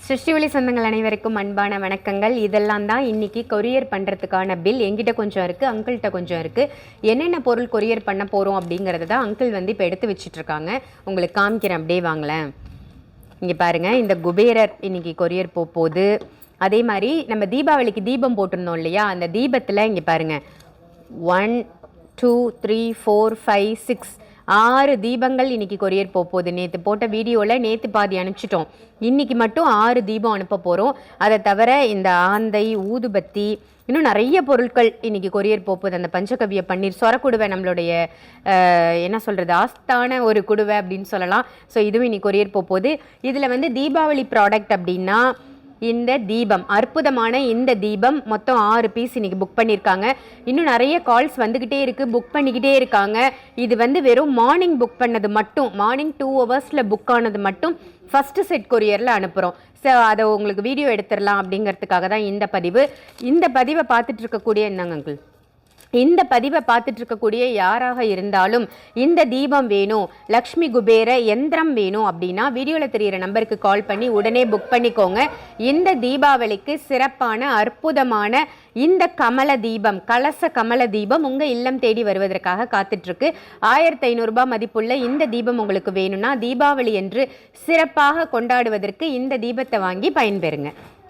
சிருஷ்டிவெளி சொந்தங்கள் அனைவருக்கும் அன்பான வணக்கங்கள். இதெல்லாம் தான் இன்னைக்கு கொரியர் பண்ணுறதுக்கான பில். எங்கிட்ட கொஞ்சம் இருக்குது, அங்கிள்கிட்ட கொஞ்சம் இருக்குது. என்னென்ன பொருள் கொரியர் பண்ண போகிறோம் அப்படிங்கிறத தான் அங்கிள் வந்து இப்போ எடுத்து வச்சிட்ருக்காங்க. உங்களுக்கு காமிக்கிறேன், அப்படியே வாங்களேன். இங்கே பாருங்கள், இந்த குபேரர் இன்னைக்கு கொரியர் போகுது. அதே மாதிரி நம்ம தீபாவளிக்கு தீபம் போட்டிருந்தோம் இல்லையா, அந்த தீபத்தில் இங்கே பாருங்கள் 1 2 3 4 5 6 6 தீபங்கள் இன்னைக்கு கொரியர் போகுது. நேற்று போட்ட வீடியோவில் நேற்று பாதி அனுப்பிச்சிட்டோம். இன்னைக்கு மட்டும் 6 தீபம் அனுப்ப போகிறோம். அதை தவிர இந்த ஆந்தை, ஊதுபத்தி, இன்னும் நிறைய பொருட்கள் இன்னைக்கு கொரியர் போகுது. அந்த பஞ்சகவிய பன்னீர் சொரக்குடுவை, நம்மளுடைய என்ன சொல்கிறது, ஆஸ்தான ஒரு குடுவை அப்படின்னு சொல்லலாம். ஸோ இதுவும் இன்னைக்கு கொரியர் போகுது. இதில் வந்து தீபாவளி ப்ராடக்ட் அப்படின்னா இந்த தீபம், அற்புதமான இந்த தீபம் மொத்தம் 6 பீஸ் இன்னைக்கு புக் பண்ணியிருக்காங்க. இன்னும் நிறைய கால்ஸ் வந்துக்கிட்டே இருக்குது, புக் பண்ணிக்கிட்டே இருக்காங்க. இது வந்து வெறும் மார்னிங் புக் பண்ணது மட்டும், மார்னிங் 2 ஹவர்ஸில் புக் ஆனது மட்டும் ஃபஸ்ட்டு செட் கொரியரில் அனுப்புகிறோம். ஸோ அதை உங்களுக்கு வீடியோ எடுத்துடலாம் அப்படிங்கிறதுக்காக தான் இந்த பதிவு. இந்த பதிவை பார்த்துட்டு இருக்கக்கூடிய என்னங்க அங்கிள், இந்த பதிவை பார்த்துட்டு இருக்கக்கூடிய யாராக இருந்தாலும் இந்த தீபம் வேணும், லக்ஷ்மி குபேர யந்திரம் வேணும் அப்படின்னா வீடியோவில் தெரிகிற நம்பருக்கு கால் பண்ணி உடனே புக் பண்ணிக்கோங்க. இந்த தீபாவளிக்கு சிறப்பான அற்புதமான இந்த கமல தீபம், கலச கமல தீபம் உங்கள் இல்லம் தேடி வருவதற்காக காத்துட்ருக்கு. 1500 ரூபாய் மதிப்புள்ள இந்த தீபம் உங்களுக்கு வேணும்னா தீபாவளி என்று சிறப்பாக கொண்டாடுவதற்கு இந்த தீபத்தை வாங்கி பயன்பெறுங்க.